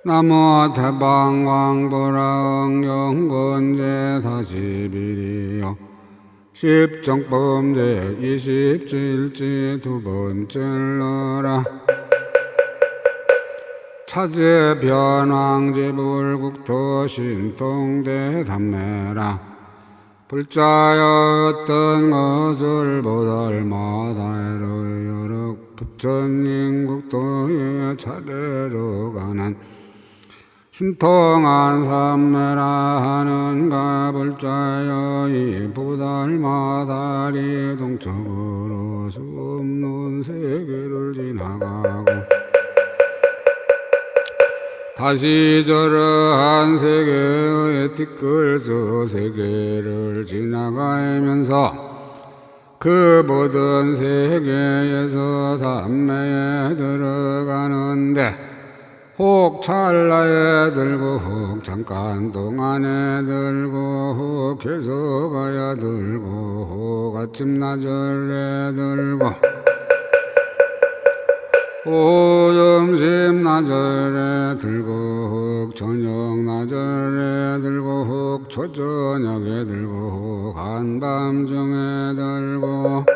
나무 대방광보라응 영건제 41이요 십정범제 27일지 두 번째러라. 차제 변왕제 불국토 신통대 담매라. 불자여 어떤 것을 보달마다로 여륵 부처님 차례로 가는 신통한 삼매라 하는가. 불자여 이 보달마다리 동쪽으로 수없는 세계를 지나가고 다시 저러한 세계의 티끌수 세계를 지나가면서 그 모든 세계에서 담매에 들어가는데 혹 찰나에 들고 혹 잠깐 동안에 들고 혹 계속하여 들고 혹 아침 나절에 들고 혹 점심 나절에 들고 혹 저녁 나절에 들고 혹 초저녁에 들고 혹 한밤중에 들고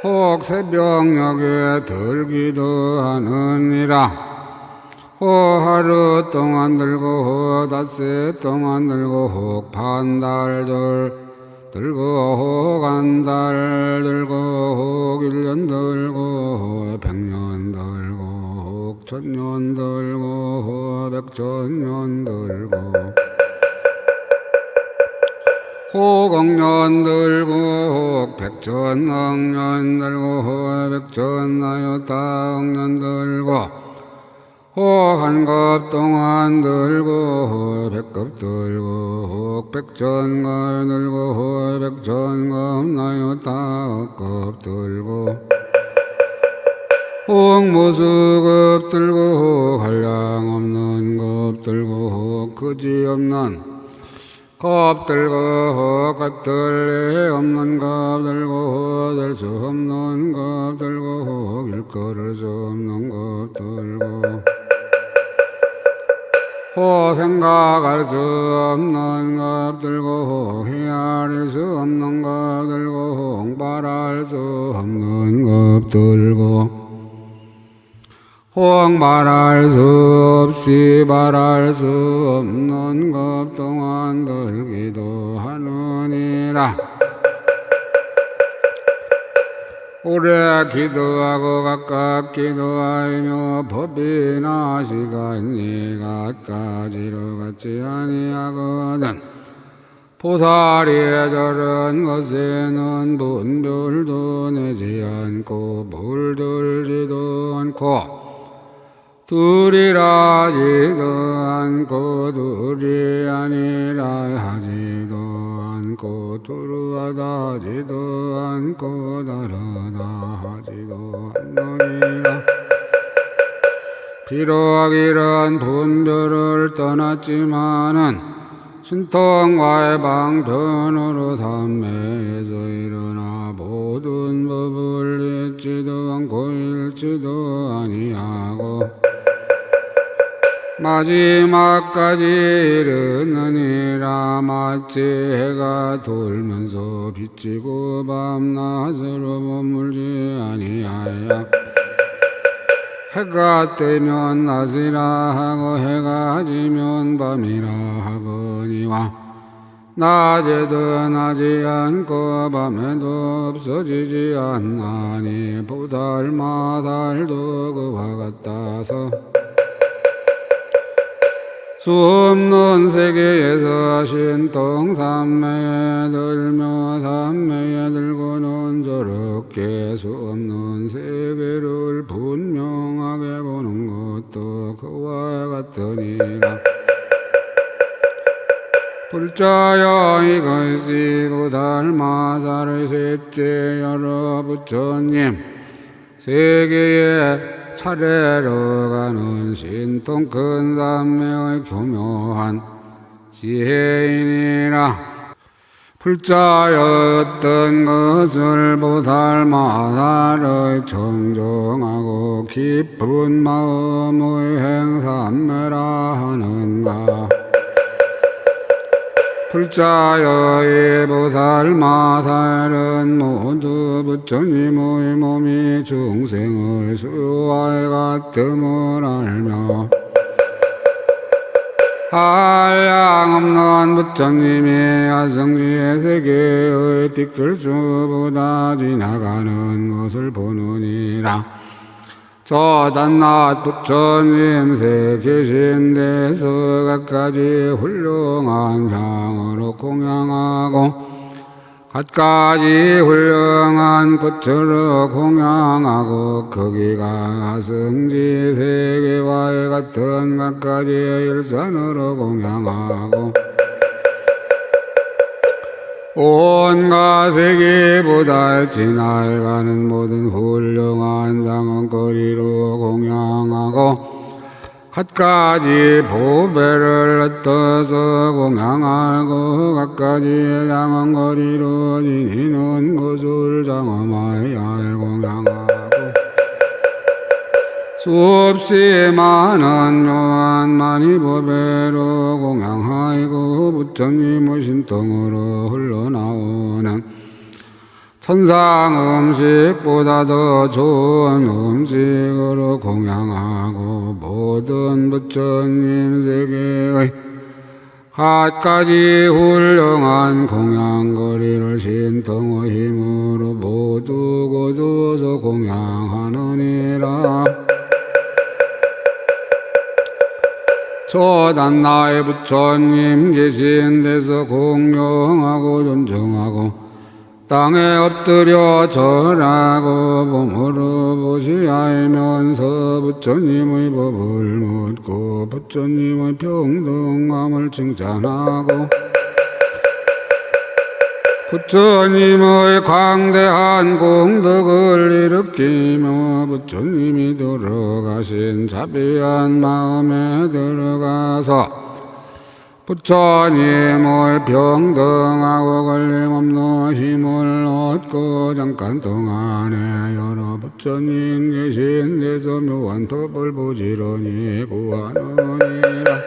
혹 새벽녘에 들기도 하느니라. 혹 하루 동안 들고 혹 닷새 동안 들고 혹 반달 들고 혹 한 달 들고 혹 1년 들고 혹 100년 들고 혹 1000년 들고 혹 100천년 들고 혹 억년 들고 혹 100천억년 들고 혹 100천나요다 억년 들고 혹 한급 동안 들고 혹 100급 들고 혹 100천급 들고 혹 100천급 나요다 억급 들고 혹 무수급 들고 혹 한량 없는 급 들고 혹 그지없는 겁 들고 혹 겉들이 없는 겁 들고 혹 될 수 없는 겁 들고 혹 일거릴 수 없는 겁 들고 혹 생각할 수 없는 겁 들고 혹 헤아릴 수 없는 겁 들고 혹 말할 수 없는 겁 들고 혹 말할 수 없이 말할 수 없는 것 동안 들기도 하느니라. 오래 기도하고 각각 기도하며 법이나 시간이 갖가지로 같지 아니하거든. 보살이에 저런 것에는 분별도 내지 않고 물들지도 않고 둘이라 하지도 않고 둘이 아니라 하지도 않고 두루하다 하지도 않고 다르다 하지도 않느니라. 비록 이런 분별을 떠났지만은 신통과의 방편으로 삼매에서 일어나 모든 법을 잊지도 않고 잃지도 아니하고 마지막까지 이르느니라. 마치 해가 돌면서 비치고 밤낮으로 머물지 아니하여 해가 뜨면 낮이라 하고 해가 지면 밤이라 하거니와 낮에도 나지 않고 밤에도 없어지지 않나니 보달마달도 그와 같아서 수없는 세계에서 신통삼매에 들며 삼매에 들고는 저렇게 수없는 세계를 분명하게 보는 것도 그와 같으니라. 불자여 이것이 보달마살의 셋째 여러 부처님 세계에 차례로 가는 신통 큰 삼매의 교묘한 지혜이니라. 불자였던 것을 보살마살의 청정하고 깊은 마음의 행삼매라 하는가. 불자여의 보살마살은 모두 부처님의 몸이 중생의 수와의 같음을 알며 한량없는 부처님이 아성지의 세계의 띠끌수보다 지나가는 것을 보느니라. 저 단낮 부처님 새 계신 데서 갖가지 훌륭한 향으로 공양하고 갖가지 훌륭한 꽃으로 공양하고 거기가 아성지 세계와의 같은 갖가지의 일산으로 공양하고 온갖 세계보다 지나가는 모든 훌륭한 장언거리로 공양하고 갖가지 보배를 얻어서 공양하고 갖가지 장언거리로 지니는 것을 장엄하여 공양하고 수없이 많은 묘한 많이 보배로 공양하고 부처님의 신통으로 흘러나오는 천상 음식보다 더 좋은 음식으로 공양하고 모든 부처님 세계의 갖가지 훌륭한 공양거리를 신통의 힘으로 모두 거두어서 공양하느니라. 저 단나의 부처님 계신 데서 공경하고 존중하고 땅에 엎드려 절하고 몸으로 보시하면서 부처님의 법을 묻고 부처님의 평등함을 칭찬하고 부처님의 광대한 공덕을 일으키며 부처님이 들어가신 자비한 마음에 들어가서 부처님의 평등하고 걸림없는 힘을 얻고 잠깐 동안에 여러 부처님 계신 데서 묘한 법을 부지런히 구하느니라.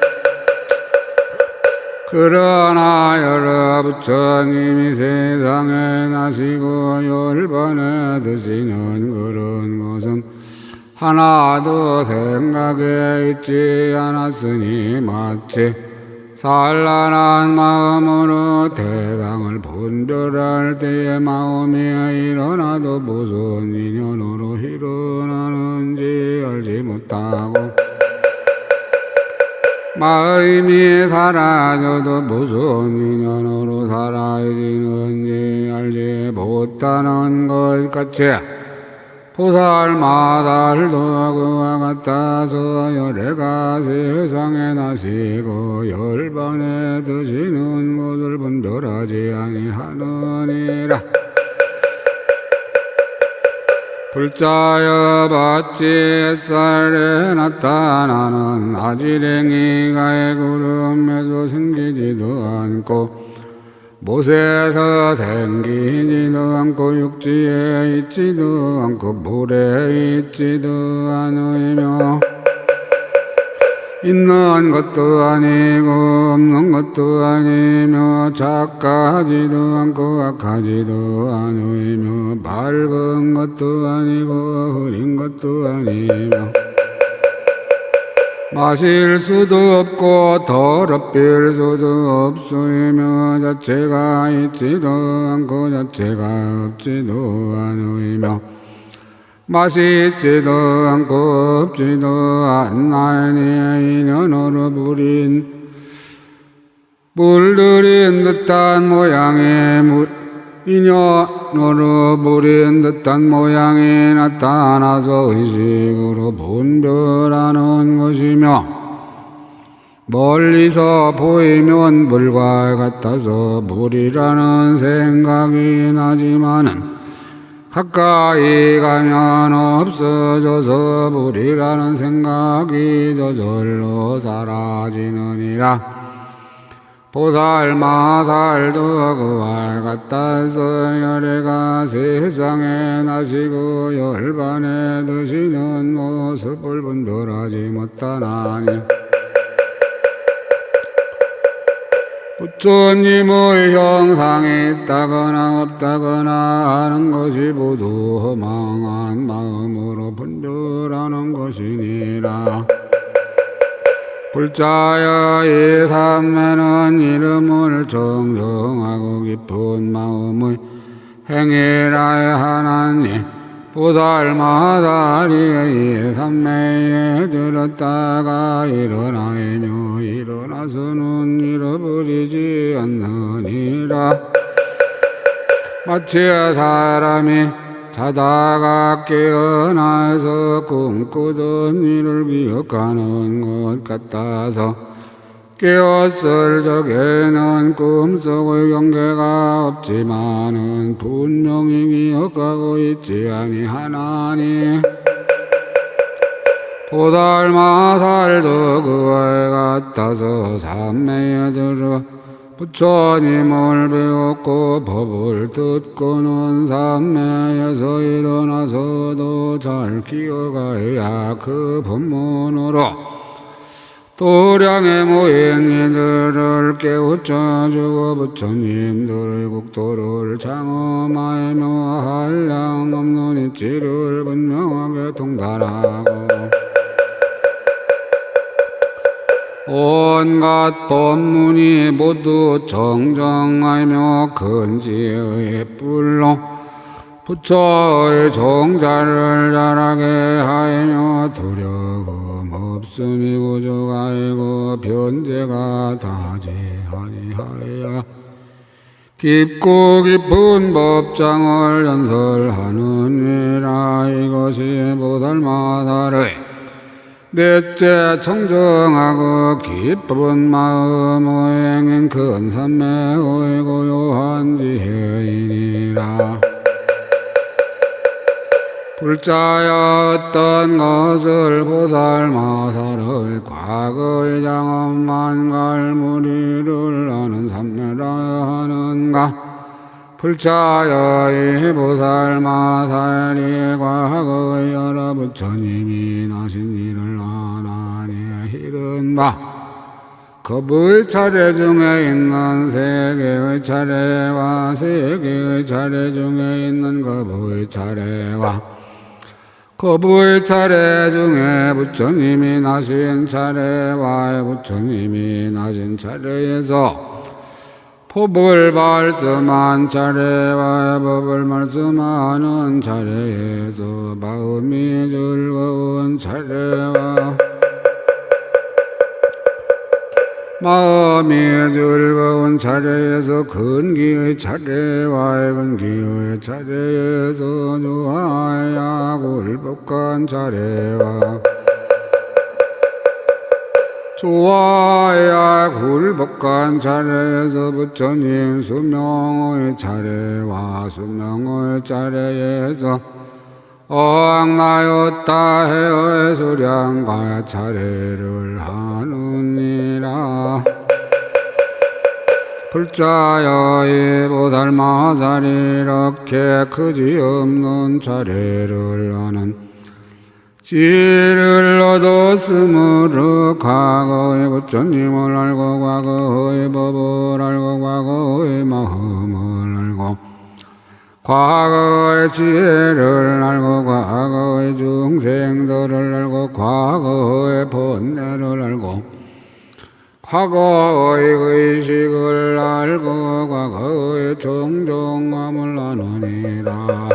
그러나 여러 부처님이 세상에 나시고 열반에 드시는 그런 것은 하나도 생각에 있지 않았으니 마치 산란한 마음으로 대상을 분별할 때의 마음이 일어나도 무슨 인연으로 일어나는지 알지 못하고 마음이 사라져도 무슨 인연으로 사라지는지 알지 못하는 것 같이 보살마살도 그와 같아서 열애가 세상에 나시고 열반에 드시는 것을 분별하지 아니하느니라. 불자여 받지 햇살에 나타나는 아지랭이가의 구름에서 생기지도 않고 못에서 생기지도 않고 육지에 있지도 않고 물에 있지도 않으며 있는 것도 아니고 없는 것도 아니며 착하지도 않고 악하지도 않으며 밝은 것도 아니고 흐린 것도 아니며 마실 수도 없고 더럽힐 수도 없으며 자체가 있지도 않고 자체가 없지도 않으며 맛있지도 않고 없지도 않나니 인연으로 물들인 듯한 모양의 인연으로 물인 듯한 모양이 나타나서 의식으로 분별하는 것이며 멀리서 보이면 물과 같아서 물이라는 생각이 나지만은 가까이 가면 없어져서 물이라는 생각이 저절로 사라지느니라. 보살마살도 그와 같아서 열애가 세상에 나시고 열반에 드시는 모습을 분별하지 못하나니 부처님의 형상이 있다거나 없다거나 하는 것이 모두 허망한 마음으로 분별하는 것이니라. 불자여 이 삼매는 이름을 정정하고 깊은 마음의 행위라 하나니 보살마살이 이 삼매에 들었다가 일어나이며 일어나서는 잃어버리지 않느니라. 마치 사람이 자다가 깨어나서 꿈꾸던 일을 기억하는 것 같아서 깨었을 적에는 꿈속의 경계가 없지만은 분명히 기억하고 있지 아니하나니 보살마살도 그와 같아서 삼매에 들어 부처님을 배웠고 법을 듣고는 삼매에서 일어나서도 잘 기억하여야 그 법문으로 도량에 모인 이들을 깨우쳐주고 부처님들의 국도를 장엄하며 한량없는 이치를 분명하게 통달하고 온갖 법문이 모두 정정하며 근지의 뿔로 부처의 종자를 자라게 하여 두려움 없음이 부족하고 변제가 다지 아니하여 깊고 깊은 법장을 연설하느니라. 이것이 보살마살의 넷째 청정하고 기쁜 마음의 행인 큰 삼매의 고요한 지혜이니라. 불자여 어떤 것을 보살마살의 과거의 장엄한 갈무리를 아는 삼매라 하는가. 불자여 이 보살마살이 과거의 여러 부처님이 나신 일을 아나니 이른바 겁의 차례 중에 있는 세 개의 차례와 세 개의 차례 중에 있는 겁의 차례와 겁의 차례 중에 부처님이 나신 차례와 부처님이 나신 차례에서 법을 말씀한 차례와 법을 말씀하는 차례에서 마음이 즐거운 차례와 마음이 즐거운 차례에서 근기의 차례와 근기의 차례에서 주하야 굴복한 차례와 좋아야 굴복한 차례에서 부처님 수명의 차례와 수명의 차례에서 어악나였다 해의 수량과 차례를 하느니라. 불자여 이 보살마살이 이렇게 그지없는 차례를 하는 지혜를 얻었으므로 과거의 부처님을 알고 과거의 법을 알고 과거의 마음을 알고 과거의 지혜를 알고 과거의 중생들을 알고 과거의 번뇌를 알고 과거의 의식을 알고 과거의 정정함을 아느니라.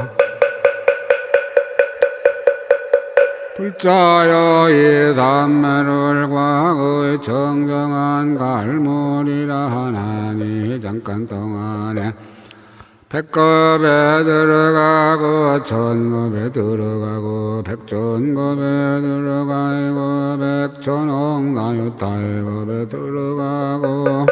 불자여 이 삼매를 과거의 정정한 갈물이라 하나니 잠깐 동안에 백겁에 들어가고 천겁에 들어가고 백천겁에 들어가고 백천억 나유타의겁에 들어가고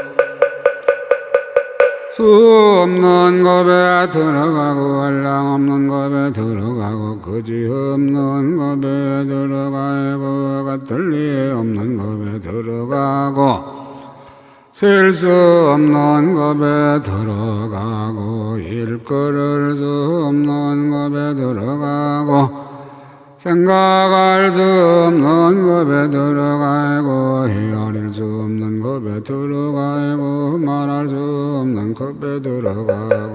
수 없는 겁에 들어가고 한량 없는 겁에 들어가고 거지 없는 겁에 들어가고 같을 리 없는 겁에 들어가고 세 셀 수 없는 겁에 들어가고 일거릴 수 없는 겁에 들어가고 생각할 수 없는 겁에 들어가고 헤아릴 수 없는 겁에 들어가고 말할 수 없는 겁에 들어가고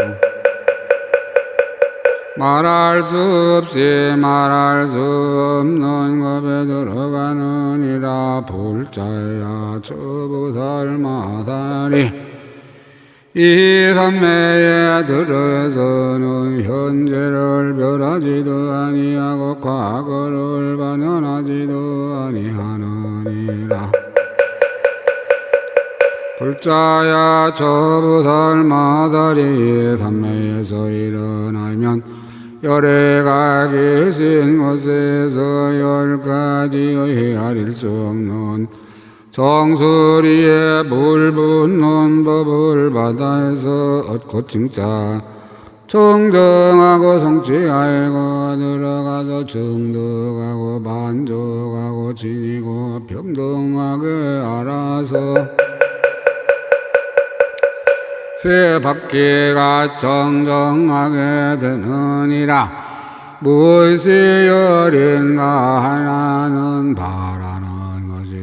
말할 수 없이 말할 수 없는 겁에 들어가느니라. 불자야 저보살마다리 이 삼매에 들어서는 현재를 멸하지도 아니하고 과거를 반연하지도 아니하느니라. 불자야 저보살마다리 삼매에서 일어나면 열애가 계신 곳에서 10가지의 헤아릴 수 없는 정수리에 물 붓는 법을 바다에서 얻고 칭자 정정하고 성취하고 들어가서 정득하고 만족하고 지니고 평등하게 알아서 새 바퀴가 정정하게 되느니라. 무엇이 열인가 하나는 바라는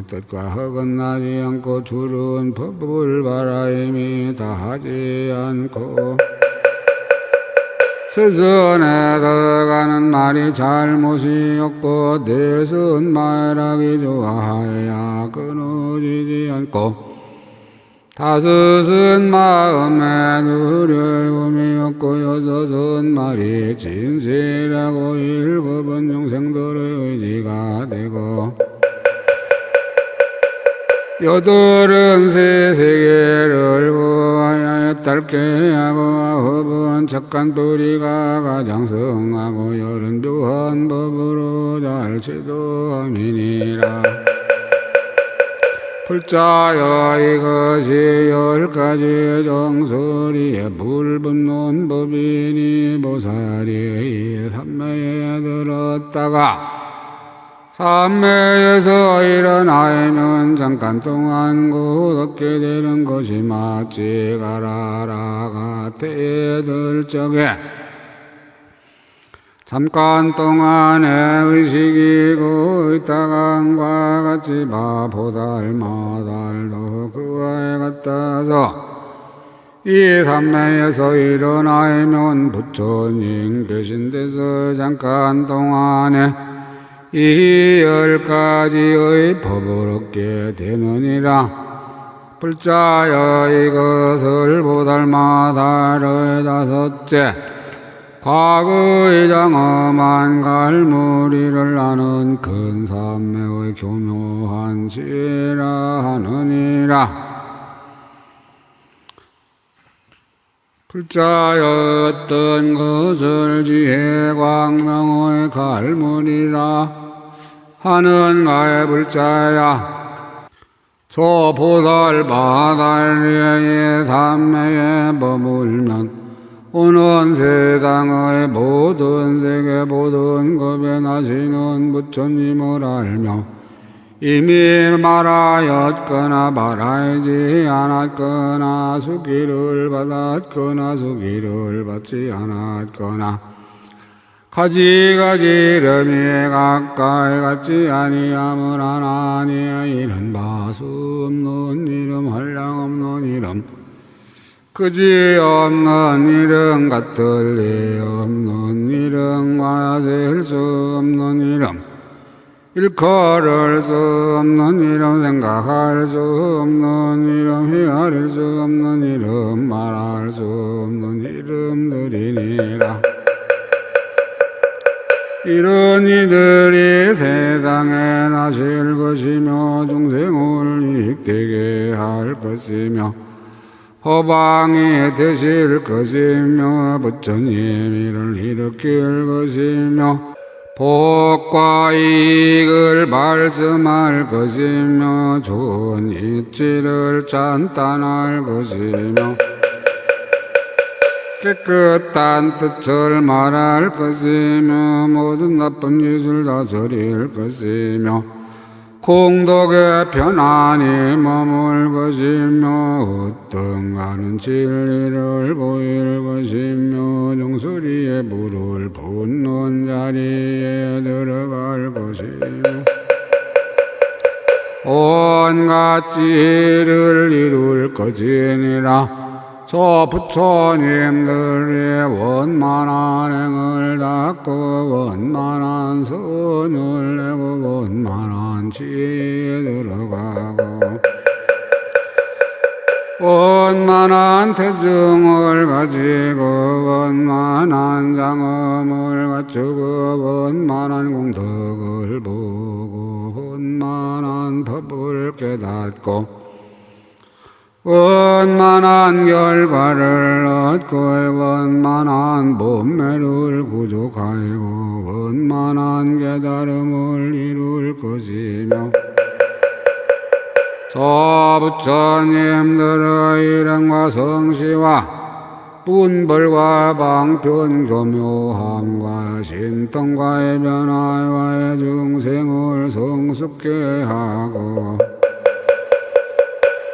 뜻과 허건나지 않고 줄은 법을 바라임이 다하지 않고 스승에 들어가는 말이 잘못이 없고 내선 말하기 좋아해야 끊어지지 않고 다섯은 마음에 두려움이 없고 여섯은 말이 진실하고 일곱은 영생들의 의지가 되고 여덟은 새 세계를 구하여 딸게 하고 아홉은 착한 도리가 가장 성하고 열은 묘한 법으로 잘 지도함이니라. 불자여 이것이 10가지 정수리에 물 붓는 법이니 보살이 삼매에 들었다가 삼매에서 일어나면 잠깐 동안 곧 얻게 되는 것이 마치 가라라가 때에 들 적에 잠깐 동안의 의식이고 있다간과 같이 보달마달도 그와에 같아서 이 삼매에서 일어나면 부처님 계신 데서 잠깐 동안에 이 10가지의 법을 얻게 되느니라. 불자여 이것을 보달마달의 다섯째 과거의 장엄한 갈무리를 아는 큰 삼매의 교묘한 지혜라 하느니라. 불자여 어떤 것을 지혜 광명의 갈무리라 하는가의 불자야 저 보달마달리의 삼매에 머물면 오는 세상의 모든 세계 모든 겁에 나시는 부처님을 알며 이미 말하였거나 말하지 않았거나 수기를 받았거나 수기를 받지 않았거나 가지가지 이름이 가까이 같지 아니함을 하나니 이른 바 수 없는 이름 한량 없는 이름 그지 없는 이름 같을 리 없는 이름과 셀 수 없는 이름 일컬을 수 없는 이름 생각할 수 없는 이름 헤아릴 수 없는 이름 말할 수 없는 이름들이니라. 이런 이들이 세상에 나실 것이며 중생을 이익되게 할 것이며 허방이 되실 것이며 부처님 이를 일으킬 것이며 복과 이익을 말씀할 것이며 좋은 이치를 찬탄할 것이며 깨끗한 뜻을 말할 것이며 모든 나쁜 짓을 다스릴 것이며 공덕에 편안히 머물 것이며 으뜸하는 진리를 보일 것이며 정수리에 물을 붓는 자리에 들어갈 것이며 온갖 지혜를 이룰 것이니라. 저 부처님들의 원만한 행을 닦고 원만한 선을 내고 원만한 지혜에 들어가고 원만한 태중을 가지고 원만한 장엄을 갖추고 원만한 공덕을 보고 원만한 법을 깨닫고 원만한 결과를 얻고 원만한 본매를 구족하고 원만한 깨달음을 이룰 것이며 저 부처님들의 일행과 성시와 분벌과 방편 교묘함과 신통과의 변화와의 중생을 성숙케 하고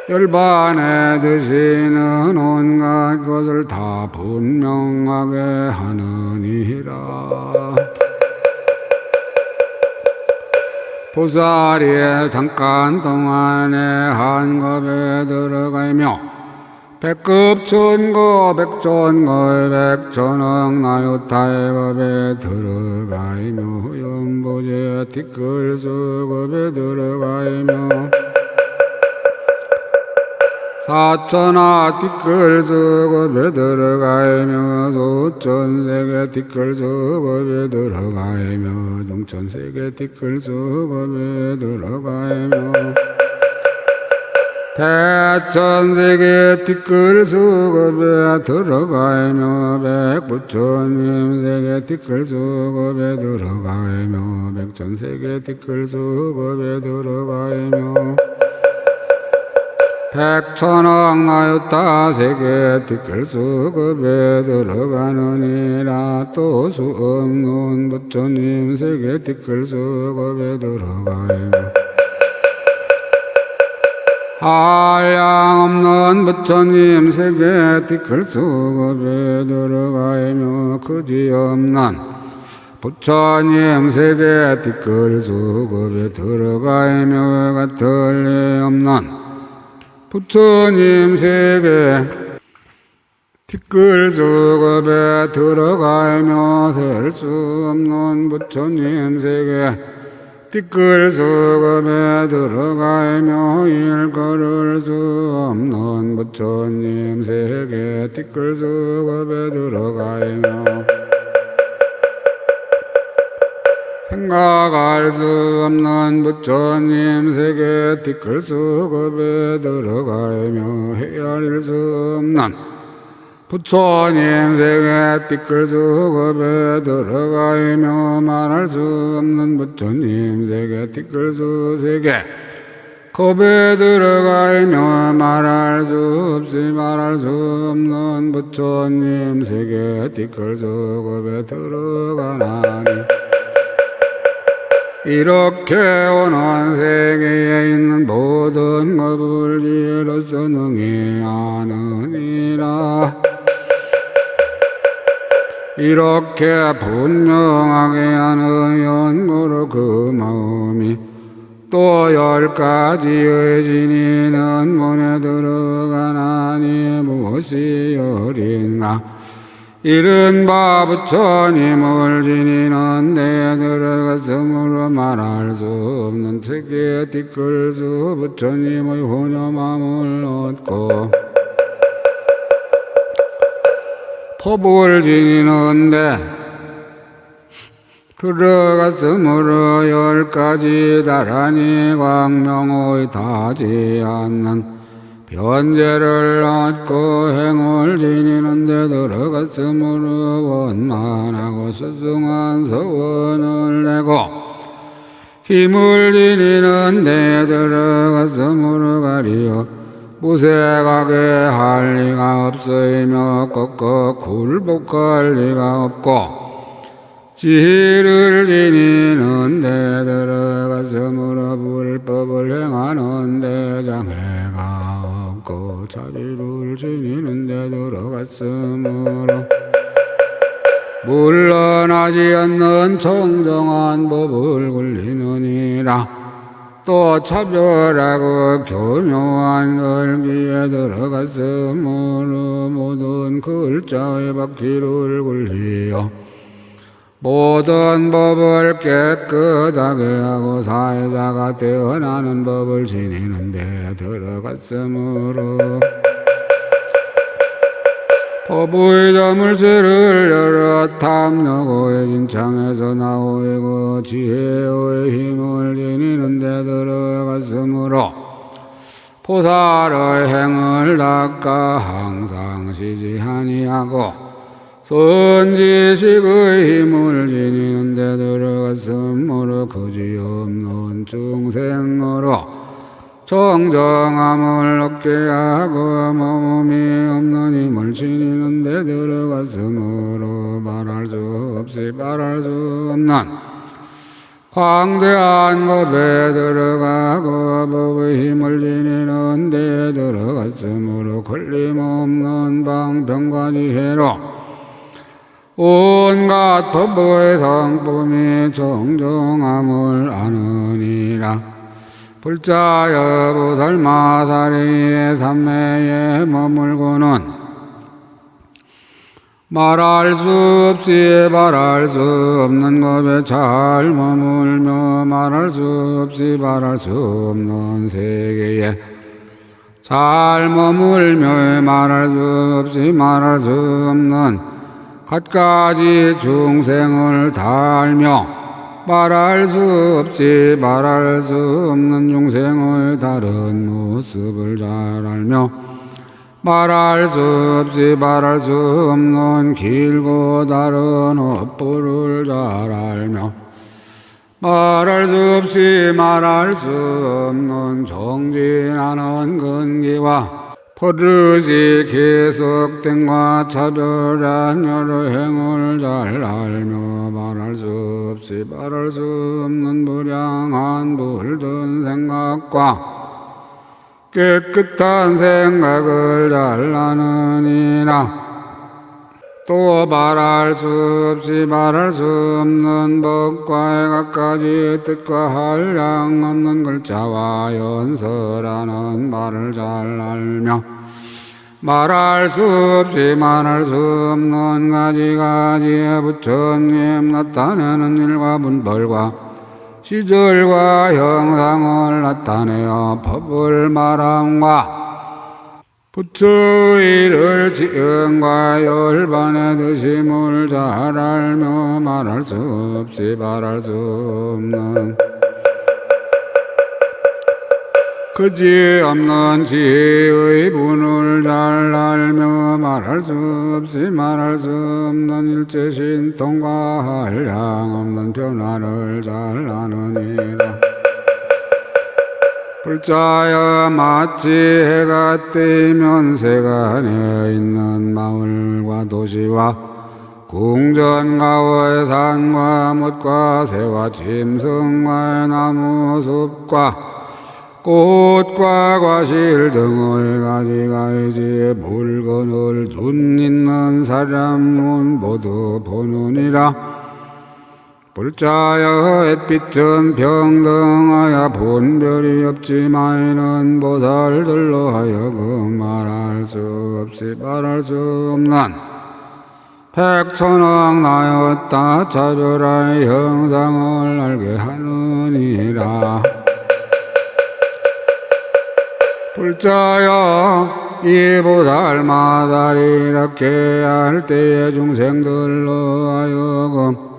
열반에 드시는 온갖 것을 다 분명하게 하느니라. 보살이 잠깐 동안에 한겁에 들어가며 백급 천거 백천거의 백천억 나요타의 겁에 들어가며 연보제 티끌수겁에 들어가며 사천하 티끌수겁에 들어가며 소천세계 티끌수겁에 들어가며 중천세계 티끌수겁에 들어가며 대천세계 티끌수겁에 들어가며 백부처님세계 티끌수겁에 들어가며 백천세계 티끌수겁에 들어가며 백천억 나요타 세계 티끌수겁에 들어가느니라. 또 수 없는 부처님 세계 티끌수겁에 들어가며 한량 없는 부처님 세계 티끌수겁에 들어가며 그지없는 부처님 세계 티끌수겁에 들어가며 같을 리 없는 부처님 세계 티끌수겁에 들어가며 셀 수 없는 부처님 세계 티끌수겁에 들어가며 일거를 수 없는 부처님 세계 티끌수겁에 들어가며 생각할 수 없는 부처님 세계 티끌수겁에 들어가며 헤아릴 수 없는 부처님 세계 티끌수겁에 들어가며 말할 수 없는 부처님 세계 티끌수 세계 겁에 들어가며 말할 수 없이 말할 수 없는 부처님 세계 티끌수겁에 들어가나니 이렇게 오는 세계에 있는 모든 법을 지혜로서 능히 아느니라. 이렇게 분명하게 하는 연고로 그 마음이 또 10가지의 진리는 문에 들어가나니 무엇이 열인가. 이른바 부처님을 지니는 데 들어갔으므로 말할 수 없는 세계 티끌수 부처님의 혼여맘을 얻고 법을 지니는데 들어갔으므로 10가지 나란히 광명의 다지 않는 변제를 얻고 행을 지니는 데 들어갔으므로 원만하고 수승한 서원을 내고 힘을 지니는 데 들어갔으므로 가리어 무색하게 할 리가 없으며 꺾어 굴복할 리가 없고 지혜를 지니는 데 들어갔으므로 불법을 행하는 데 장애가 없고 자비를 지니는 데 들어갔으므로 물러나지 않는 청정한 법을 굴리느니라. 또 차별하고 교묘한 걸기에 들어갔으므로 모든 글자의 바퀴를 굴리어 모든 법을 깨끗하게 하고 사회자가 태어나는 법을 지니는 데 들어갔으므로 법의 자물쇠를 열어 탐욕의 진창에서 나오고 지혜의 힘을 지니는 데 들어갔으므로 보살의 행을 닦아 항상 쉬지 아니하고 선지식의 힘을 지니는 데 들어갔으므로 그지없는 중생으로 정정함을 얻게 하고 몸이 없는 힘을 지니는 데 들어갔으므로 말할 수 없이 말할 수 없는 광대한 법에 들어가고 법의 힘을 지니는 데 들어갔으므로 걸림없는 방편과 지혜로 온갖 법의 성품이 정정함을 아느니라. 불자여 보살마사리의 삼매에 머물고는 말할 수 없이 말할 수 없는 법에 잘 머물며 말할 수 없이 말할 수 없는 세계에 잘 머물며 말할 수 없이 말할 수 없는 갖가지 중생을 다 알며 말할 수 없이 말할 수 없는 중생의 다른 모습을 잘 알며 말할 수 없이 말할 수 없는 길고 다른 업보를 잘 알며 말할 수 없이 말할 수 없는 정진하는 근기와 버릇이 계속된과 차별한 여러 행을 잘 알며 말할 수 없이 말할 수 없는 무량한 물든 생각과 깨끗한 생각을 잘 아느니라. 또 말할 수 없이 말할 수 없는 법과의 갖가지 뜻과 한량 없는 글자와 연설하는 말을 잘 알며 말할 수 없이 말할 수 없는 가지가지의 부처님 나타내는 일과 문벌과 시절과 형상을 나타내어 법을 말함과 부처의를 지응과 열반의 드심을 잘 알며 말할 수 없이 말할 수 없는 그지없는 지혜의 분을 잘 알며 말할 수 없이 말할 수 없는 일체신통과 한량 없는 변화를 잘 아느니라. 불자여 마치 해가 뜨면 세간에 있는 마을과 도시와 궁전가와의 산과 못과 새와 짐승과 나무 숲과 꽃과 과실 등의 가지가지의 물건을 눈 있는 사람은 모두 보느니라. 불자여 햇빛은 평등하여 분별이 없지만은 보살들로 하여금 말할 수 없이 말할 수 없는 백천억 나였다 차별의 형상을 알게 하느니라. 불자여 이 보살마다리 이렇게 할 때에 중생들로 하여금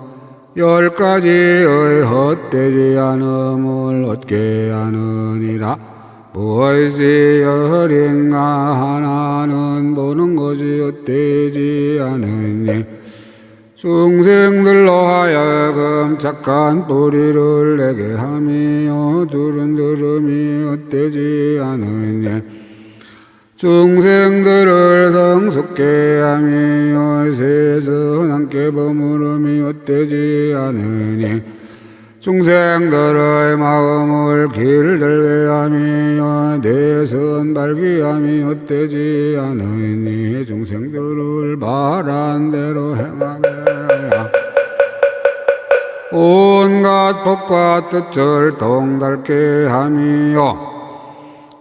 10가지의 헛되지 않음을 얻게 하느니라. 무엇이 열인가 하나는 보는 것이 헛되지 않으니 중생들로 하여금 착한 뿌리를 내게 하며 들은 들음이 헛되지 않으니 중생들을 성숙케 하며 세선 함께 버무름이 헛되지 않으니 중생들의 마음을 길들게 하며 내선 발기함이 헛되지 않으니 중생들을 바란 대로 행하게 하여 온갖 법과 뜻을 동달게 하며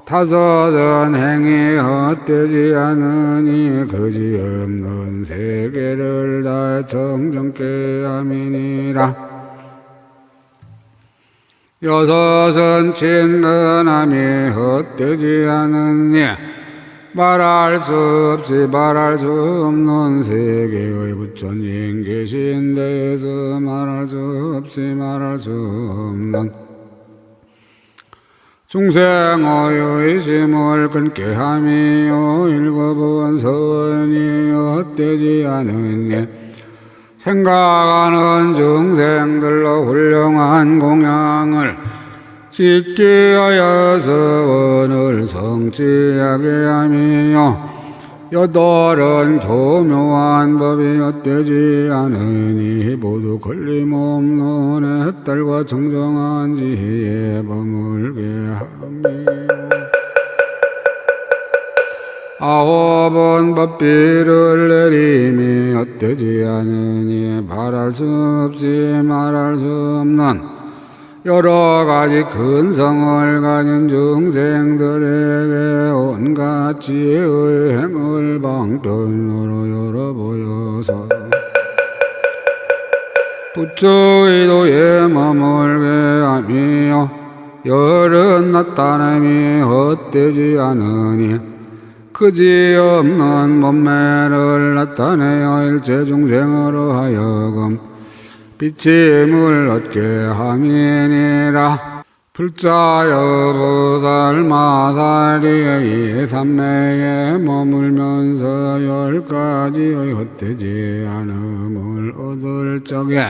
타서든 행이 헛되지 않으니 그지없는 세계를 다 정정케 함이니라. 여섯은 친근함이 헛되지 않으니 말할 수 없이 말할 수 없는 세계의 부처님 계신 데에서 말할 수 없이 말할 수 없는 중생의 의심을 끊게 하며 일곱은 선이 헛되지 않으니 생각하는 중생들로 훌륭한 공양을 짓게 하여서 원을 성취하게 하며 여덟은 교묘한 법이 헛되지 않으니 모두 걸림없는 햇달과 정정한 지혜에 머물게 하며 아홉은 법비를 내림이 헛되지 않으니 말할 수 없이 말할 수 없는 여러 가지 근성을 가진 중생들에게 온갖 지혜의 행을 방편으로 열어보여서 부처의도에 머물게 하며 열은 나타남이 헛되지 않으니 그지없는 몸매를 나타내어 일체 중생으로 하여금 빛임을 얻게 함이니라. 불자여 보살마다리의 삼매에 머물면서 열 가지의 헛되지 않음을 얻을 적에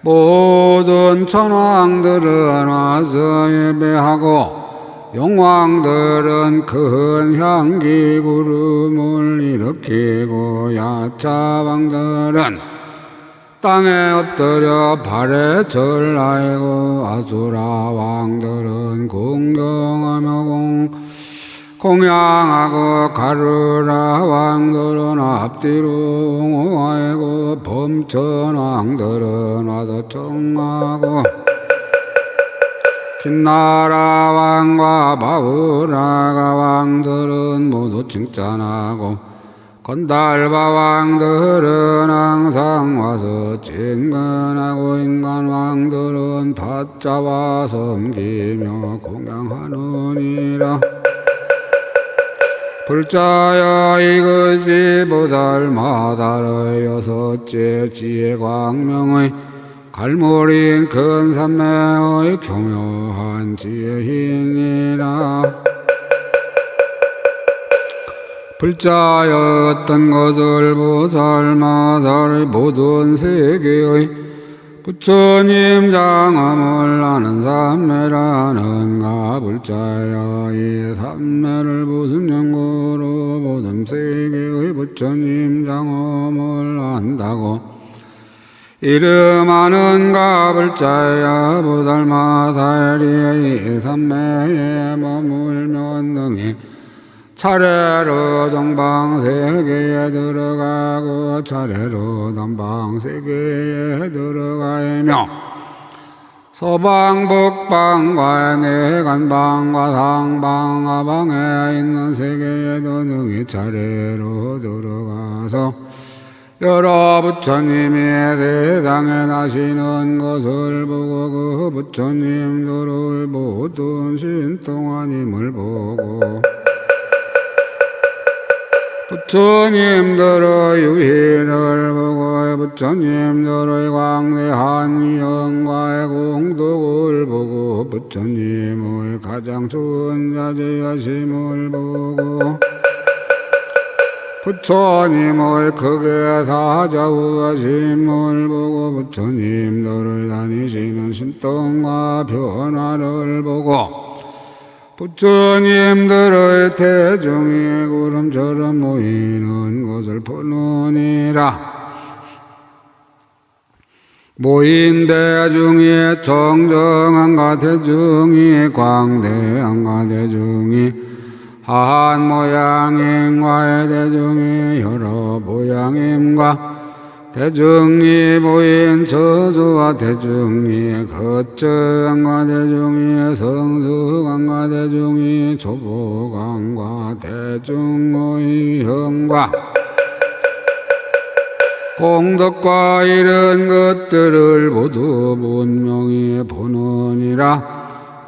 모든 천왕들은 와서 예배하고 용왕들은 큰 향기 구름을 일으키고 야차왕들은 땅에 엎드려 발에 절하이고 아수라 왕들은 공경하며 공양하고 가르라 왕들은 앞뒤로 옹호하이고 범천 왕들은 와서 청하고 긴나라 왕과 바우라가 왕들은 모두 칭찬하고 건달바 왕들은 항상 와서 진근하고 인간 왕들은 받잡아 섬기며 공양하느니라. 불자여 이것이 보살마다의 여섯째 지혜 광명의 갈무린 큰 삼매의 교묘한 지혜이니라. 불자여 어떤 것을 보살마다의 모든 세계의 부처님 장엄을 아는 삼매라는가. 불자여 이 삼매를 무슨 연구로 모든 세계의 부처님 장엄을 안다고 이름하는가. 불자여 보살마다의 삼매에 머물면 능히 차례로 정방세계에 들어가고 차례로 남방세계에 들어가며 서방 북방과 내간방과 상방 하방에 있는 세계에도 능히 차례로 들어가서 여러 부처님이 세상에 나시는 것을 보고 그 부처님들의 모든 신통한 힘을 보고 부처님들의 유희를 보고 부처님들의 광대한 영과의 공덕을 보고 부처님의 가장 좋은 자제하심을 보고 부처님의 크게 사자우하심을 보고 부처님들의 다니시는 신통과 변화를 보고 부처님들의 대중이 구름처럼 모이는 것을 보느니라. 모인 대중이 정정한가 대중이 광대한가 대중이 한 모양인가의 대중이 여러 모양인가 대중이 모인 저수와 대중이 거정한가 대중이 성숙한가 대중이 초보간가 대중의 형과 공덕과 이런 것들을 모두 분명히 보느니라.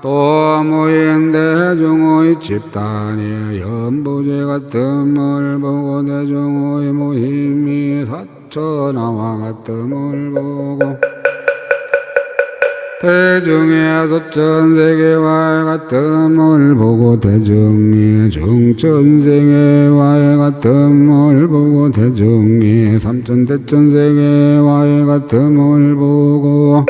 또 모인 대중의 집단이 연부제 같음을 보고 대중의 모임이 사천하와 같음을 보고 대중의 소천세계와의 같음을 보고 대중이 중천세계와의 같음을 보고 대중이 삼천대천세계와의 같음을 보고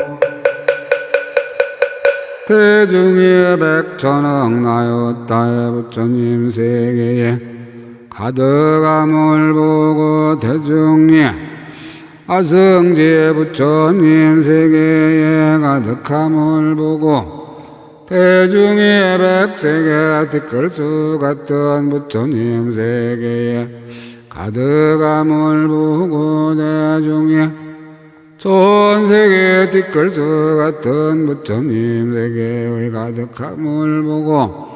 대중이 백천억 나였다의 부처님 세계에 가득함을 보고 대중이 아승지의 부처님 세계에 가득함을 보고 대중이 백세계 뒷걸수 같은 부처님 세계에 가득함을 보고 대중이 전세계 뒷걸수 같은 부처님 세계의 가득함을 보고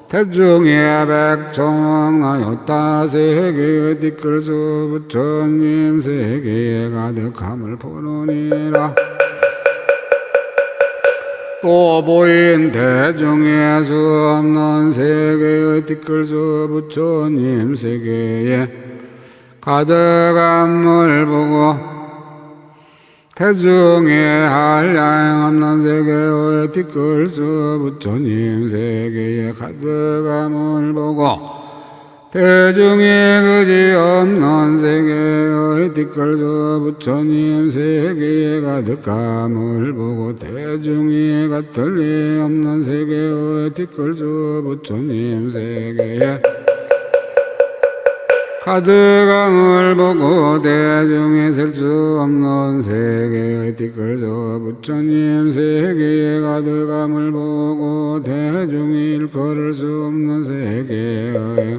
대중이 백천억 나였다 세계의 뒷걸수 부처님 세계에 가득함을 보느니라. 또 보인 대중의 수 없는 세계의 뒷걸수 부처님 세계에 가득함을 보고 대중이 한량 없는 세계의 뒷걸수 부처님 세계에 가득함을 보고 대중이 그지 없는 세계의 뒷걸수 부처님 세계에 가득함을 보고 대중이 같을 리 없는 세계의 뒷걸수 부처님 세계에 가득함을 보고 대중이 셀 수 없는 세계의 뒷걸수 부처님 세계에 가득함을 보고 대중이 일컬을 수 없는 세계의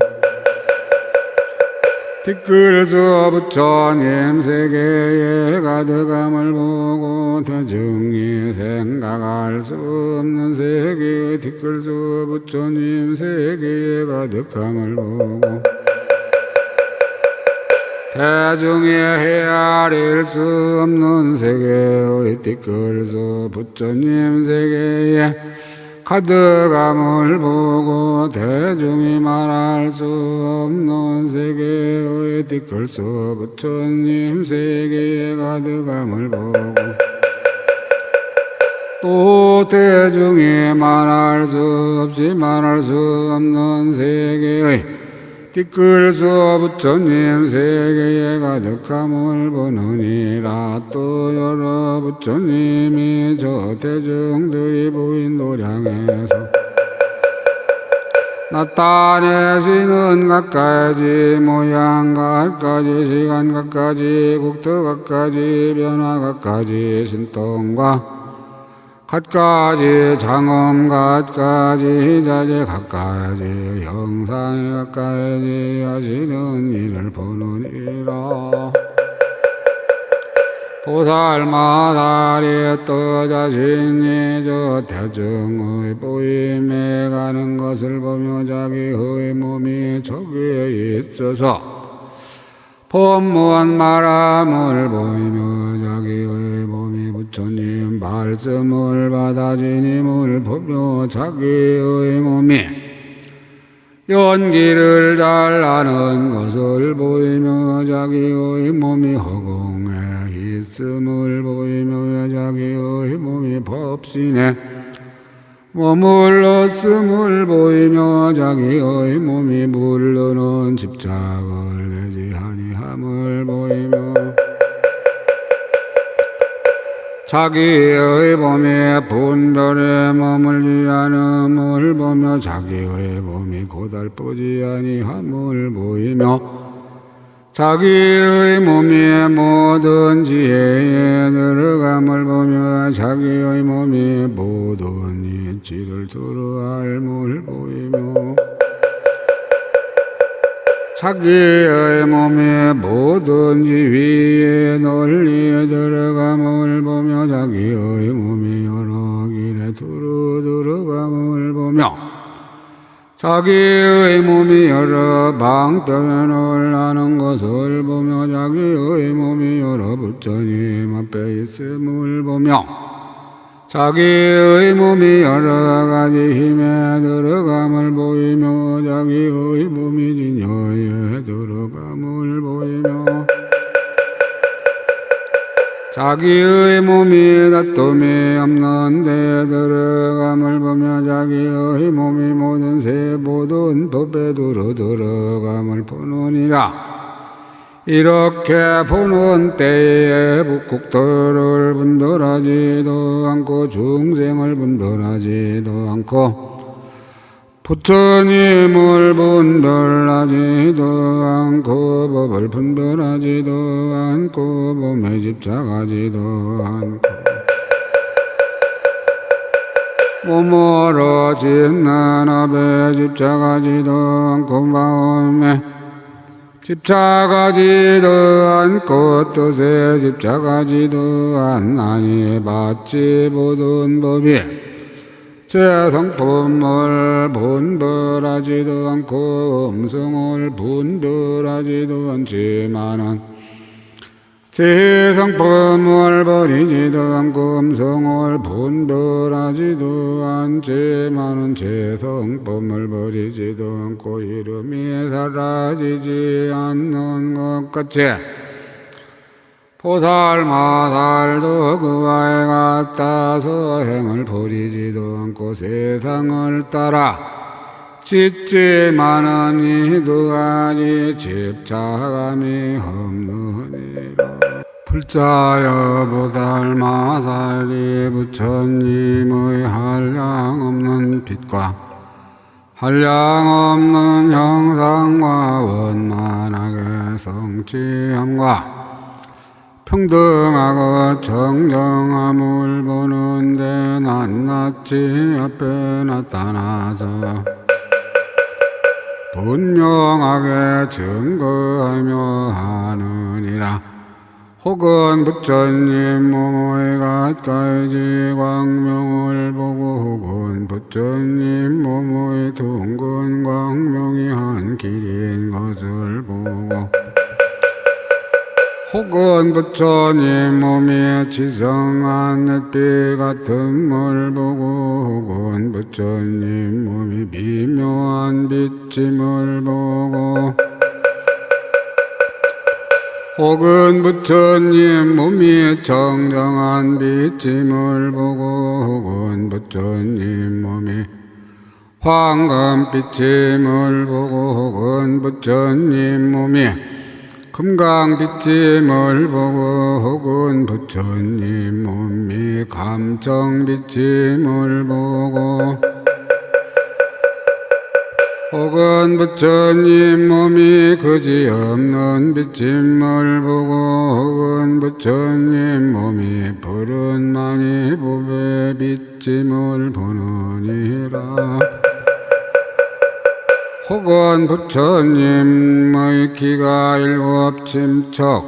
뒷걸수 부처님 세계에 가득함을 보고 대중이 생각할 수 없는 세계의 뒷걸수 부처님 세계에 가득함을 보고 대중이 헤아릴 수 없는 세계의 뒷걸수 부처님 세계에 가득함을 보고 대중이 말할 수 없는 세계의 뒷걸수 부처님 세계에 가득함을 보고 또 대중이 말할 수 없이 말할 수 없는 세계의 뒷걸수 부처님 세계에 가득함을 보느니라. 또 여러 부처님이 저 대중들이 보인 도량에서 나타내시는 각가지 모양 각가지 시간 각가지 국토 각가지 변화 각가지 신통과 갖가지 장엄 갖가지 자재 갖가지 형상이 갖가지 하시는 일을 보느니라. 보살마다리 또 자신이 저 대중의 보임에 가는 것을 보며 자기의 몸이 저기에 있어서 법무한 말함을 보이며 자기의 몸이 부처님 말씀을 받아지님을 보며 자기의 몸이 연기를 잘 아는 것을 보이며 자기의 몸이 허공에 있음을 보이며 자기의 몸이 법신에 머물렀음을 보이며 자기의 몸이 물르는 집착을 내지 아니함을 보이며 자기의 몸이 분별에 머물지 않음을 보며 자기의 몸이 고달프지 아니함을 보이며 자기의 몸이 모든 지혜에 들어감을 보며 자기의 몸이 모든 이치를 두루알을 보이며 자기의 몸이 모든 지위에 논리에 들어감을 보며 자기의 몸이 여러 길에 두루 들어감을 보며 자기의 몸이 여러 방편에 놀라는 것을 보며 자기의 몸이 여러 부처님 앞에 있음을 보며 자기의 몸이 여러 가지 힘에 들어감을 보이며 자기의 몸이 진여에 들어감을 보이며 자기의 몸이 다툼이 없는 데 들어감을 보며 자기의 몸이 모든 새 모든 법에 두루 들어감을 보느니라. 이렇게 보는 때에 북국들을 분별하지도 않고 중생을 분별하지도 않고 부처님을 분별하지도 않고 법을 분별하지도 않고 몸에 집착하지도 않고 몸으로 짓는 업에 집착하지도 않고 마음에 집착하지도 않고 뜻에 집착하지도 않나니 마치 모든 법이 제 성품을 분별하지도 않고 음성을 분별하지도 않지만은 제 성품을 버리지도 않고 음성을 분별하지도 않지만은 제 성품을 버리지도 않고 이름이 사라지지 않는 것 같이 보살마살도 그와에 같아서 행을 버리지도 않고 세상을 따라 짓지만은 이 두 가지 집착함이 없느니라. 불자여 보살마살이 부처님의 한량없는 빛과 한량없는 형상과 원만하게 성취함과 평등하고 정정함을 보는데 낱낱이 앞에 나타나서 분명하게 증거하며 하느니라. 혹은 부처님 몸의 가까이지 광명을 보고 혹은 부처님 몸의 둥근 광명이 한 길인 것을 보고 혹은 부처님 몸이 지성한 햇빛 같음을 보고 혹은 부처님 몸이 미묘한 빛임을 보고 혹은 부처님 몸이 정정한 빛임을 보고 혹은 부처님 몸이 황금빛임을 보고 혹은 부처님 몸이 금강빛임을 보고 혹은 부처님 몸이 감정빛임을 보고 혹은 부처님 몸이 그지없는 빛임을 보고 혹은 부처님 몸이 푸른 만이법의 빛임을 보느니라. 혹은 부처님의 키가 일곱 침척임을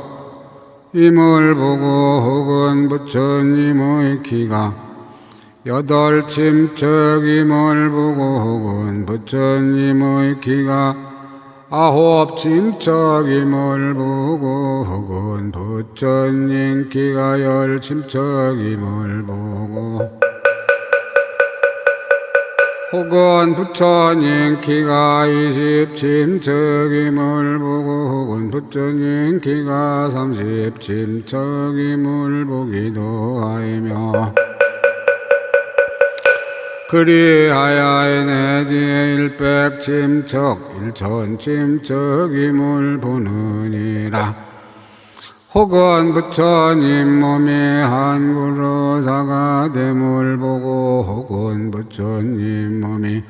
보고 혹은 부처님의 키가 여덟 침척임을 보고 혹은 부처님의 키가 아홉 침척임을 보고 혹은 부처님 키가 열 침척임을 보고 혹은 부처님 키가 20침척임을 보고 혹은 부처님 키가 30침척임을 보기도 하며 그리하여 내지 100침척 1000침척임을 보느니라. 혹은 부처님 몸이 한 그루 사가됨을 보고 혹은 부처님 몸이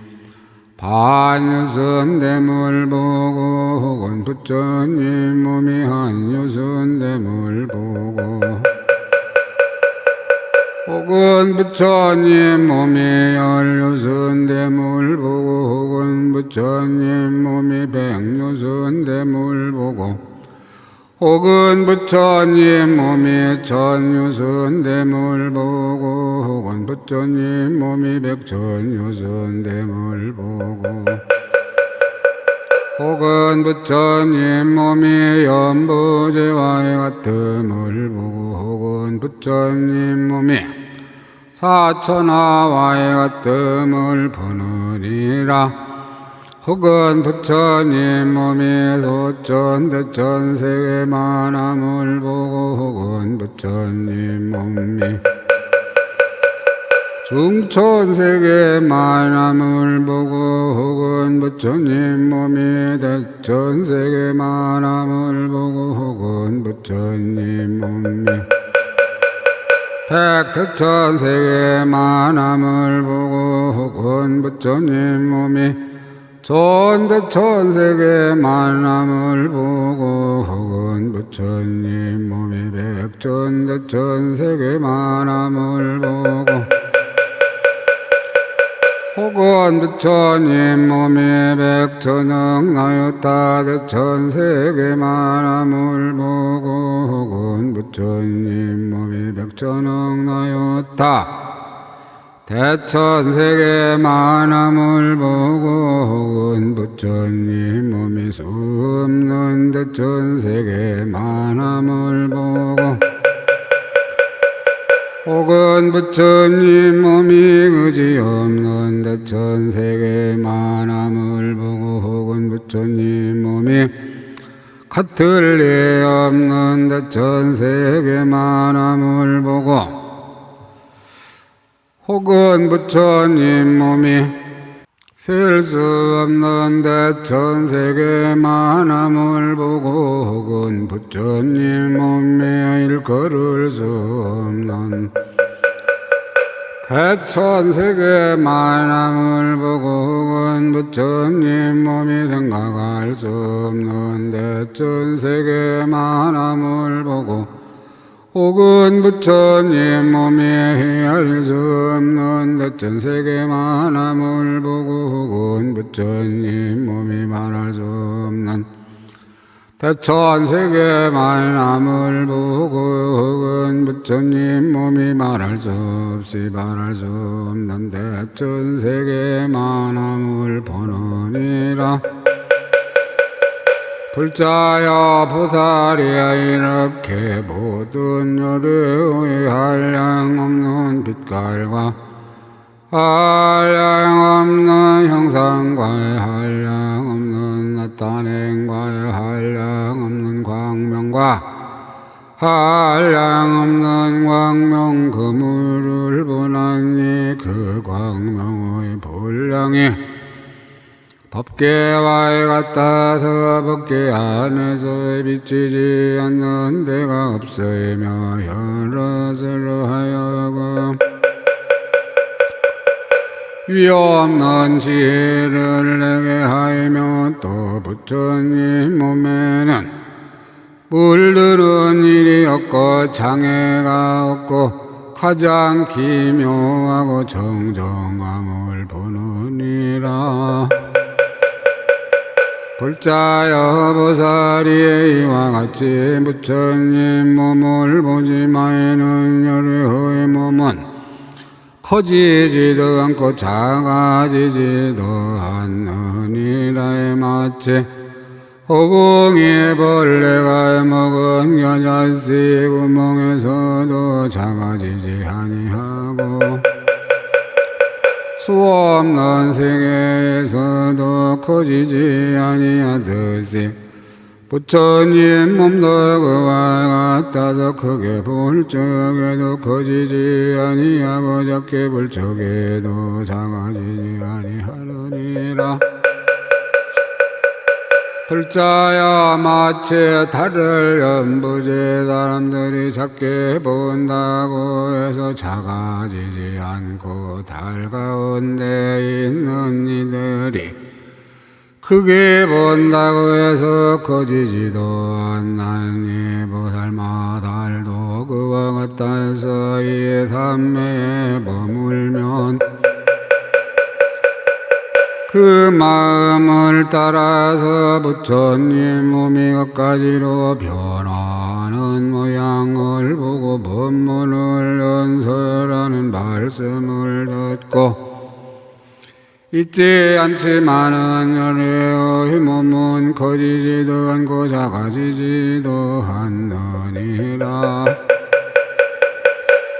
반유선됨을 보고 혹은 부처님 몸이 한유선됨을 보고 혹은 부처님 몸이 열유선됨을 보고 혹은 부처님 몸이 백유선됨을 보고 혹은 부처님 몸이 천유선됨을 보고 혹은 부처님 몸이 백천유선됨을 보고 혹은 부처님 몸이 연부제와의 같음을 보고 혹은 부처님 몸이 사천하와의 같음을 보느니라. 혹은 부처님 몸이 소천대천세계 만함을 보고 혹은 부처님 몸이 중천세계 만함을 보고 혹은 부처님 몸이 대천세계 만함을 보고 혹은 부처님 몸이 백대천세계 만함을 보고 혹은 부처님 몸이 천대천세계 만남을 보고 혹은 부처님 몸이 백천대천세계 만남을 보고 혹은 부처님 몸이 백천억나였다 대천세계 만남을 보고 혹은 부처님 몸이 백천억나였다 대천세계 만함을 보고 혹은 부처님 몸이 수없는 대천세계 만함을 보고 혹은 부처님 몸이 그지없는 대천세계 만함을 보고 혹은 부처님 몸이 같을 리 없는 대천세계 만함을 보고 혹은 부처님 몸이 셀 수 없는 대천세계 만함을 보고 혹은 부처님 몸이 일컬을 수 없는 대천세계 만함을 보고 혹은 부처님 몸이 생각할 수 없는 대천세계 만함을 보고 혹은 부처님 몸이 헤아릴 수 없는 대천세계 만함을 보고 혹은 부처님 몸이 말할 수 없는 대천세계 만함을 보고 혹은 부처님 몸이 말할 수 없이 말할 수 없는 대천세계 만함을 보느니라. 불자여 보살이여 이렇게 모든 요리의 한량없는 빛깔과 한량없는 형상과의 한량없는 나타냄과의 한량없는 광명과 한량없는 광명 그물을 보나니 그 광명의 분량이 법계와에 같아서 법계 안에서 비치지 않는 데가 없으며 여럿으로 하여금 위없는 지혜를 내게 하이며 또 부처님 몸에는 물들은 일이 없고 장애가 없고 가장 기묘하고 정정함을 보느니라. 불자여 보살이 이와 같이 부처님 몸을 보지 마에는 여리의 몸은 커지지도 않고 작아지지도 않느니라. 마치 허공에 벌레가 먹은 겨자씨 구멍에서도 작아지지 아니하고 수없는 세계에서도 커지지 아니하듯이 부처님 몸도 그와 같아서 크게 볼 적에도 커지지 아니하고 작게 볼 적에도 작아지지 아니하느니라. 불자야 마치 달을 연부제 사람들이 작게 본다고 해서 작아지지 않고 달 가운데 있는 이들이 크게 본다고 해서 커지지도 않나니 보살마 달도 그와 같다 해서 이 삼매에 머물면 그 마음을 따라서 부처님 몸이 끝까지로 변화하는 모양을 보고 법문을 연설하는 말씀을 듣고 잊지 않지만은 열애의 몸은 커지지도 않고 작아지지도 않느니라.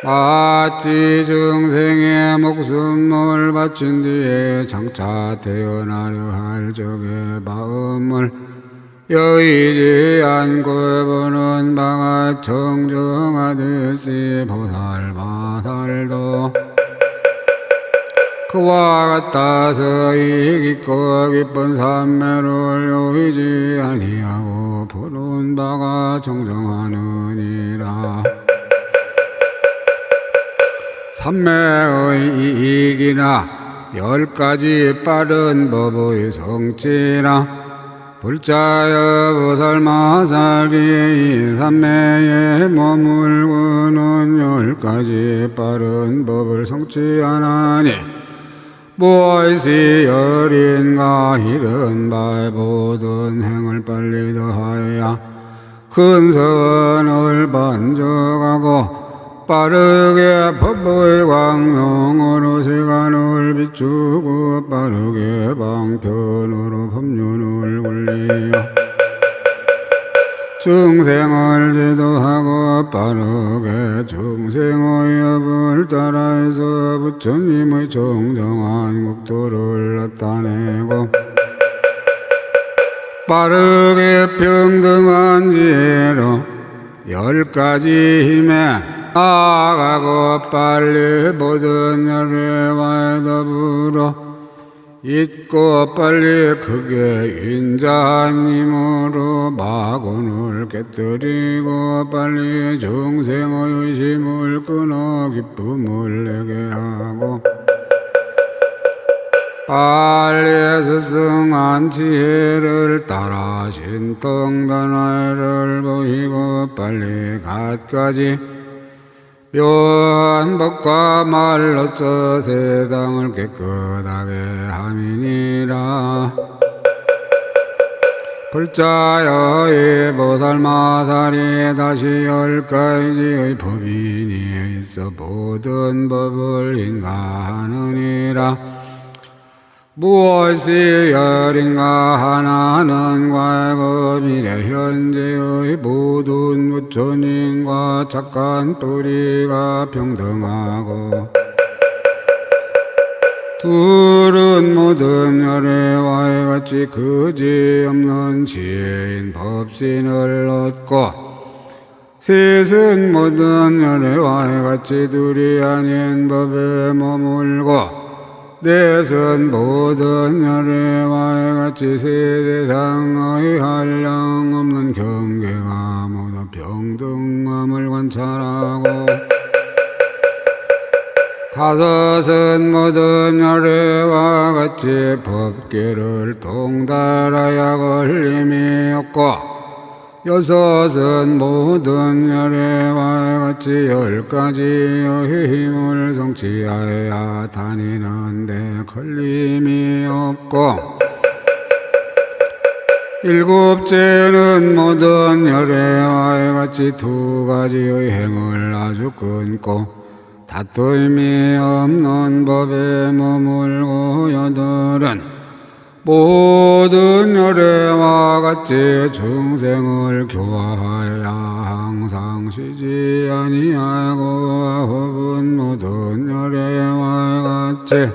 마치 중생의 목숨을 바친 뒤에 장차 태어나려 할 적의 마음을 여의지 않고 보는 바가 정정하듯이 보살마살도 그와 같아서 이 깊고 깊은 삼매를 여의지 아니하고 보는 바가 정정하느니라. 삼매의 이익이나 10가지 빠른 법의 성취나 불자여 보살마살이 이 삼매에 머물고는 10가지 빠른 법을 성취하나니 무엇이 열인가 이른 바에 모든 행을 빨리 더하여 큰 선을 번져가고 빠르게 법의 광명으로 세간을 비추고 빠르게 방편으로 법륜을 올리며 중생을 지도하고 빠르게 중생의 업을 따라해서 부처님의 정정한 국토를 나타내고 빠르게 평등한 지혜로 10가지 힘에 나아가고 빨리 모든 열애와 더불어 잊고 빨리 크게 인자한 힘으로 마곤을 깨뜨리고 빨리 중생의 의심을 끊어 기쁨을 내게 하고 빨리 스승한 지혜를 따라 신통변화를 보이고 빨리 갖가지 묘한 법과 말로써 세상을 깨끗하게 함이니라. 불자여의 보살마살이 다시 10가지의 법인이 있어 모든 법을 인가하느니라. 무엇이 열인가 하나는 과거 미래 현재의 모든 부처님과 착한 뿌리가 평등하고 둘은 모든 열애와 같이 그지없는 지혜인 법신을 얻고 셋은 모든 열애와 같이 둘이 아닌 법에 머물고 넷은 모든 열애와 같이 세상의 한량 없는 경계가 모두 평등함을 관찰하고 다섯은 모든 열애와 같이 법계를 통달하여 걸림이 없고 여섯은 모든 열애와 같이 10가지의 힘을 성취하여 다니는데 걸림이 없고 일곱째는 모든 열애와 같이 2가지의 행을 아주 끊고 다툼이 없는 법에 머물고 여덟은 모든 열애와 같이 중생을 교화하여 항상 쉬지 아니하고 아홉은 모든 열애와 같이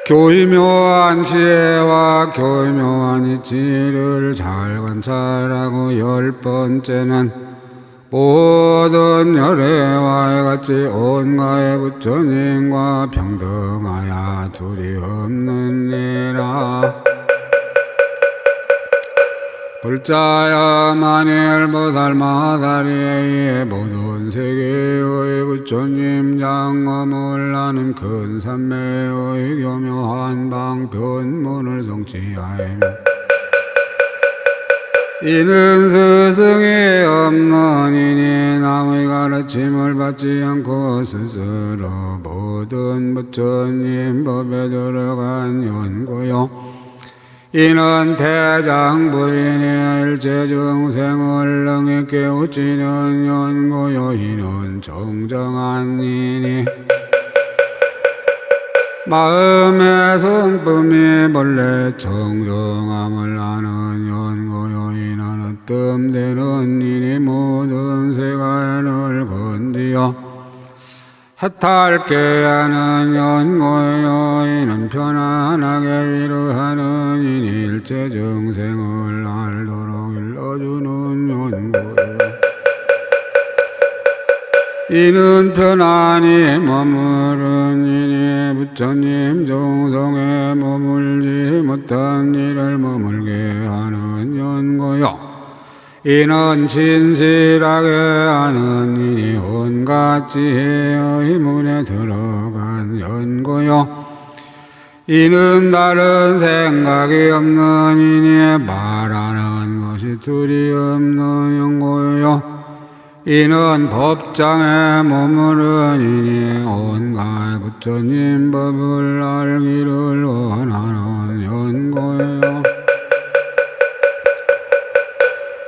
교이묘한 지혜와 교이묘한 이치를 잘 관찰하고 10번째는 모든 열애와 같이 온가의 부처님과 평등하여 둘이 없느니라. 불자야 만일 보살마다리의 모든 세계의 부처님 장엄을 아는 큰 산매의 교묘한 방편문을 성취하며 이는 스승이 없는 이니 남의 가르침을 받지 않고 스스로 모든 부처님 법에 들어간 연고요. 이는 대장부인의 일체 중생을 능히 깨우치는 연고요. 이는 정정한 이니 마음의 성품이 본래 청정함을 아는 연고요. 이는 으뜸되는 이니 모든 세간을 건지어 해탈게 하는 연고요. 이는 편안하게 위로하는 이니 일체 정생을 알도록 일러주는 연고요. 이는 편안히 머무른 이니 부처님 정성에 머물지 못한 이를 머물게 하는 연고요. 이는 진실하게 아는 이니 온갖 지혜의 문에 들어간 연고요. 이는 다른 생각이 없는 이니 말하는 것이 둘이 없는 연고요. 이는 법장에 머무른 이니 온갖 부처님 법을 알기를 원하는 연고요.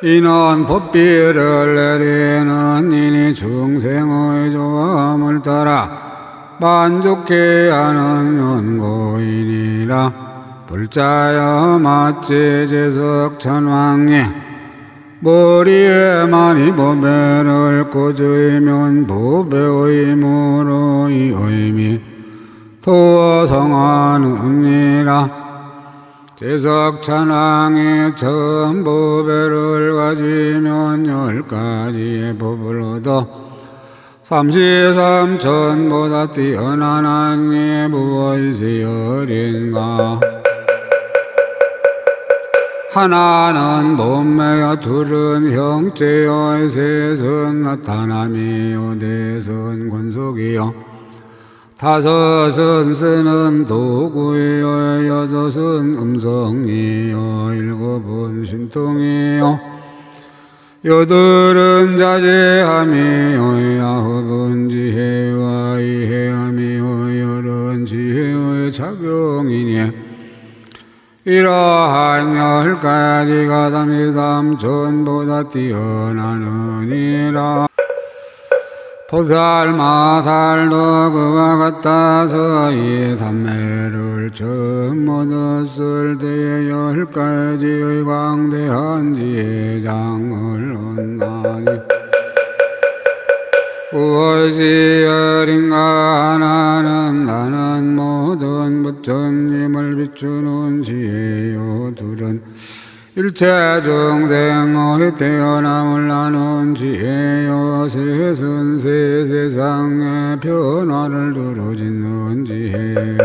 이는 법비를 내리는 이니 중생의 조함을 따라 만족해 하는 연고이니라. 불자여 마치 제석 천왕이 머리에 많이 보배를 꽂으면 보배의 힘으로 이 의미 도어 성하느니라. 제석천왕이 처음 보배를 가지면 10가지의 법을 얻어 33천보다 뛰어난 이 무엇이 어린가. 하나는 몸매여 둘은 형체여 셋은 나타남이요 넷은 권속이요 다섯은 쓰는 도구이요 여섯은 음성이요 일곱은 신통이요 여덟은 자제함이요 아홉은 지혜와 이해함이요 열은 지혜의 작용이니 이러한 10가지가 삼십삼천보다 뛰어나느니라. 보살마살도 그와 같아서 이 담매를 처음 얻었을 때에 10가지의 광대한 지혜장을 얻나니 무엇이 어린가. 하나는 나는 모든 부처님을 비추는 지혜요 둘은 일체 중생의 태어남을 아는 지혜요 셋은 새 세상의 변화를 두루짓는 지혜요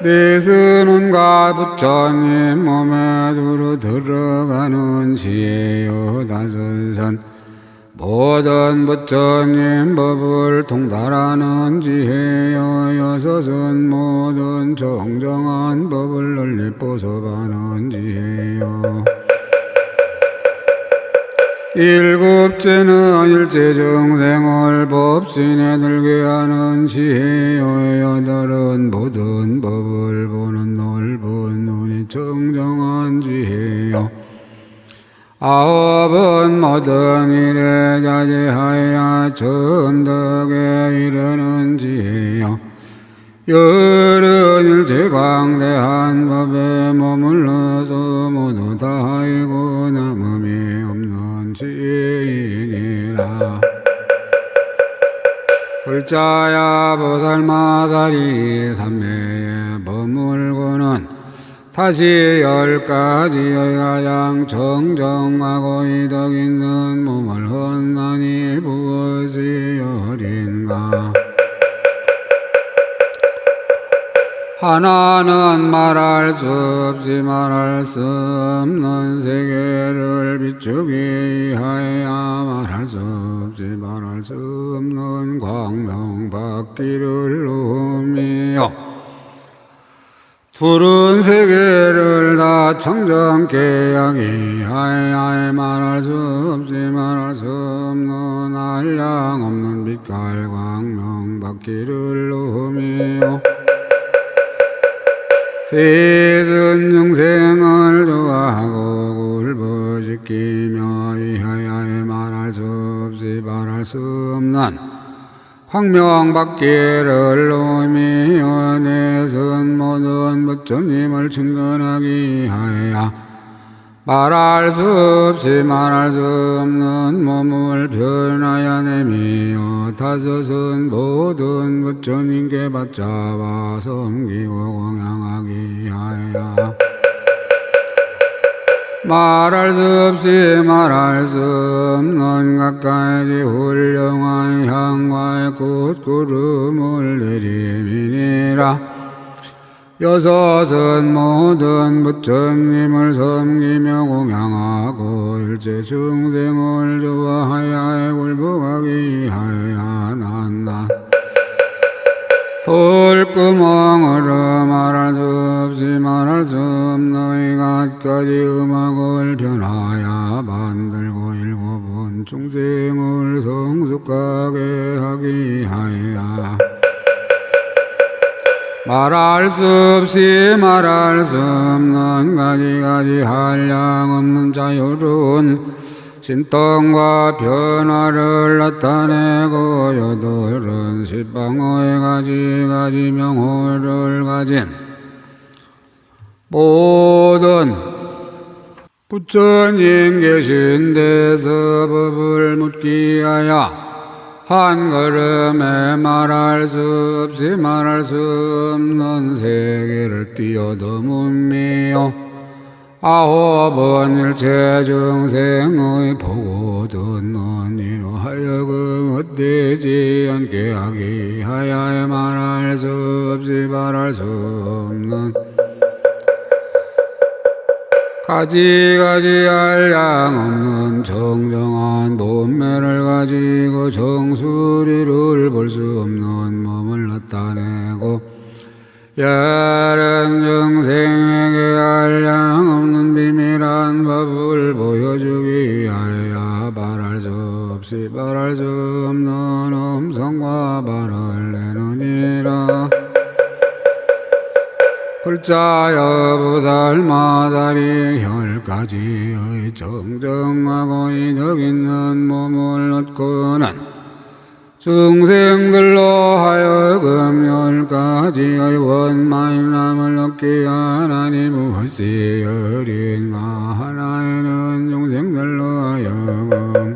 넷은 온갖 부처님 몸에 두루 들어가는 지혜요 다섯은 모든 부처님 법을 통달하는 지혜요 여섯은 모든 정정한 법을 널리 보sob하는 지혜요 일곱째는 일체 정생을 법신에 들게 하는 지혜요 여덟은 모든 법을 보는 넓은 눈이 정정한 지혜요 아홉은 모든 일에 자제하여 천덕에 이르는 지혜요 열은 일체 광대한 법에 머물러서 모두 다이고 남음이 없는 지혜이니라. 불자야 보살마다리 삼매에 머물고는 다시 10가지의 가장 정정하고 이덕 있는 몸을 얻나니 무엇이 어린가. 하나는 말할 수 없이 말할 수 없는 세계를 비추기 위하여 말할 수 없이 말할 수 없는 광명받기를 누우며 푸른 세계를 다 청정케 하기 위하여 말할 수 없이 말할 수 없는 한량 없는 빛깔 광명받기를 누우며 셋은 영생을 좋아하고 굴부짖기며 위하여 말할 수 없이 말할 수 없는 광명받기를 누우며 넷은 모든 부처님을 친근하기 위하여 말할 수 없이 말할 수 없는 몸을 변하여 내미며 다섯은 모든 부처님께 받잡아 섬기고 공양하기 위하여 말할 수 없이 말할 수 없는 갖가지 훌륭한 향과의 꽃구름을 내리미니라. 여섯은 모든 부처님을 섬기며 공양하고 일체 중생을 좋아하여 굴복하기 위하여 난나 돌구멍으로 말할 수 없이 말할 수 없는 갖가지 음악을 변하여 만들고 일곱은 중생을 성숙하게 하기 위하여 말할 수 없이 말할 수 없는 가지가지 한량 없는 자유로운 신통과 변화를 나타내고 여덟은 십방의 가지가지 명호를 가진 모든 부처님 계신 데서 법을 묻기 위하여 한 걸음에 말할 수 없이 말할 수 없는 세계를 뛰어넘으며 아홉은 일체 중생의 보고 듣는 이로 하여금 헛되지 않게 하기 위하여 말할 수 없이 말할 수 없는 가지가지 한량 없는 정정한 몸매를 가지고 정수리를 볼 수 없는 몸을 나타내고 여러 중생에게 한량 없는 비밀한 법을 보여주기 위하여 말할 수 없이 말할 수 없는 음성과 발을 내느니라. 불자여 보살마다리 혈까지의 정정하고 이덕 있는 몸을 얻고는 중생들로 하여금 열가지의 원만함을 얻게 하나니 무엇이 어린가. 하나에는 중생들로 하여금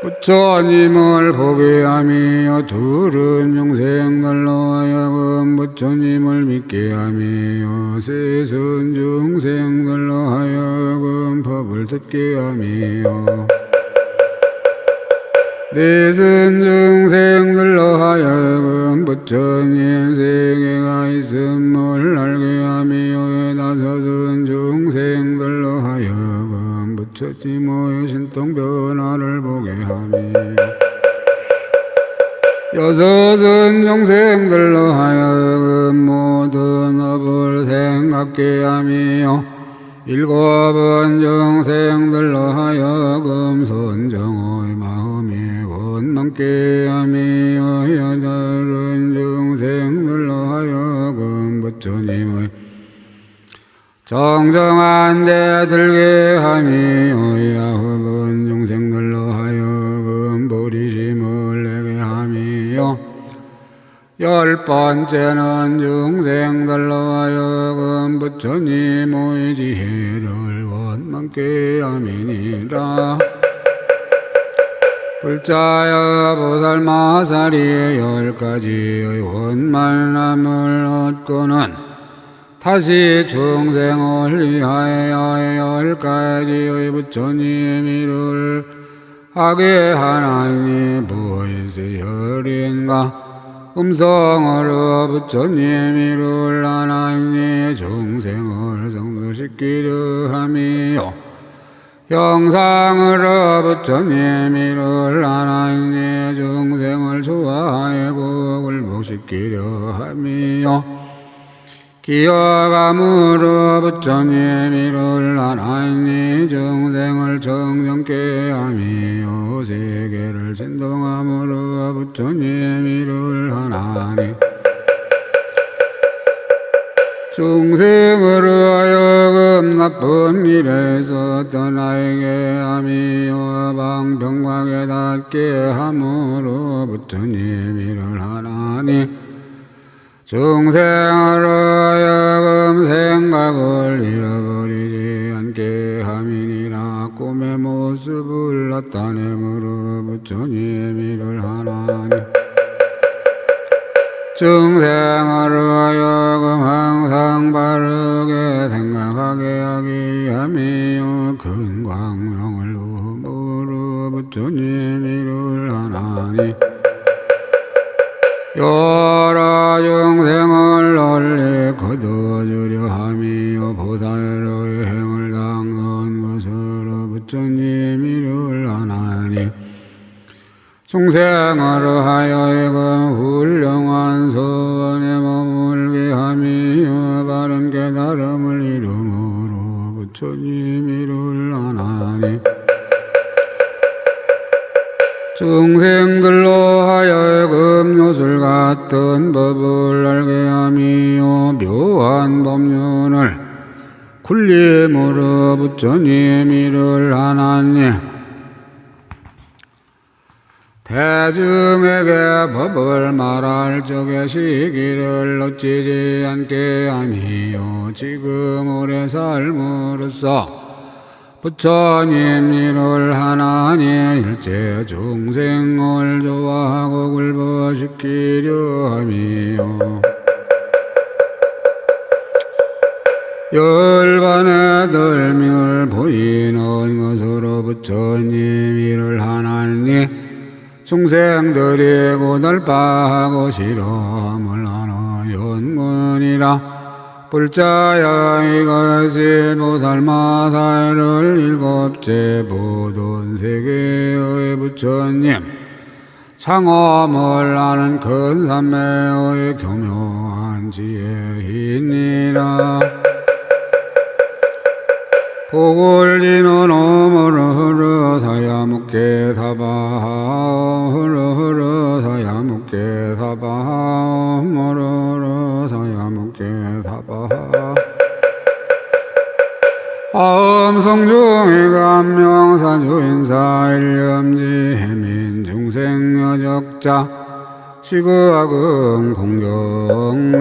부처님을 보게 하며 둘은 중생들로 하여금 부처님을 믿게 하며 셋은 중생들로 하여금 법을 듣게 하며 넷은 중생들로 하여금 부처님 세계가 있음을 알게 하며 다섯은 중생들로 하여금 부처님의 신통 변화를 보게 하며 여섯은 중생들로 하여금 모든 업을 생각게 하며 일곱은 중생들로 하여금 선정의 마음이 원망케 하며 여덟은 중생들로 하여금 부처님의 정정한 데 들게 하며 아홉은 중생들로 하여금 보리심을 내게 하며 열 번째는 중생들로 하여금 부처님의 지혜를 원망케 함이니라. 불자여 보살마사리의 열 가지의 원만함을 얻고는 다시 중생을 위하여 열 가지의 부처님 일을 하게 하나니 무엇이 열인가. 음성으로 부처님 이룰 하나님의 중생을 성수시키려 함이요 형상으로 부처님 이룰 하나님의 중생을 조화의 복을 복시키려 함이요 기어감으로 부처님 이룰 하나님의 중생을 정정케 하미요 세계를 진동함으로 부처님 이룰 하나님 중생으로 하여금 나쁜 일에서 떠나게 하미요 방평광에 닿게 함으로 부처님 이룰 하나님 중생으로 하여금 생각을 잃어버리지 않게 함이니라 꿈의 모습을 나타내므로 부처님 이룰 하나님 중생으로 하여금 항상 바르게 생각하게 하기 함이요 큰 광명을 도움으로 부처님 이룰 하나님 여러 중생을 널리 거둬주려 함이요 보살의 행을 당한 것으로 부처님 이룰 하나님 중생으로 하여금 훌륭한 선에 머물게 함이요 바른 깨달음을 이루므로 부처님 이룰 하나님 중생들로 하여금 요술 같은 법을 알게 하미요 묘한 법륜을 굴림으로 부처님 이룰 하나님 대중에게 법을 말할 적에 시기를 놓치지 않게 하미요 지금 오래 삶으로써 부처님 이룰 하나님 일체 중생을 조화하고 굴복시키려 함이요 열반에 들밀 보이는 것으로 부처님 이룰 하나님 중생들이 고달파하고 실험을 하는 연문이라 불자야 이것이 보살마사를 일곱째 보돈 세계의 부처님 창엄을 하는 큰 삼매의 교묘한 지혜이니라 복을 지는 오므로 흐르 사야묵게 사바하 흐르 흐르 사야묵게 사바하 오므로 사야묵게 사바하 아음성중의 감명사주인사 일념지 해민 중생여적자 시그아금 공경내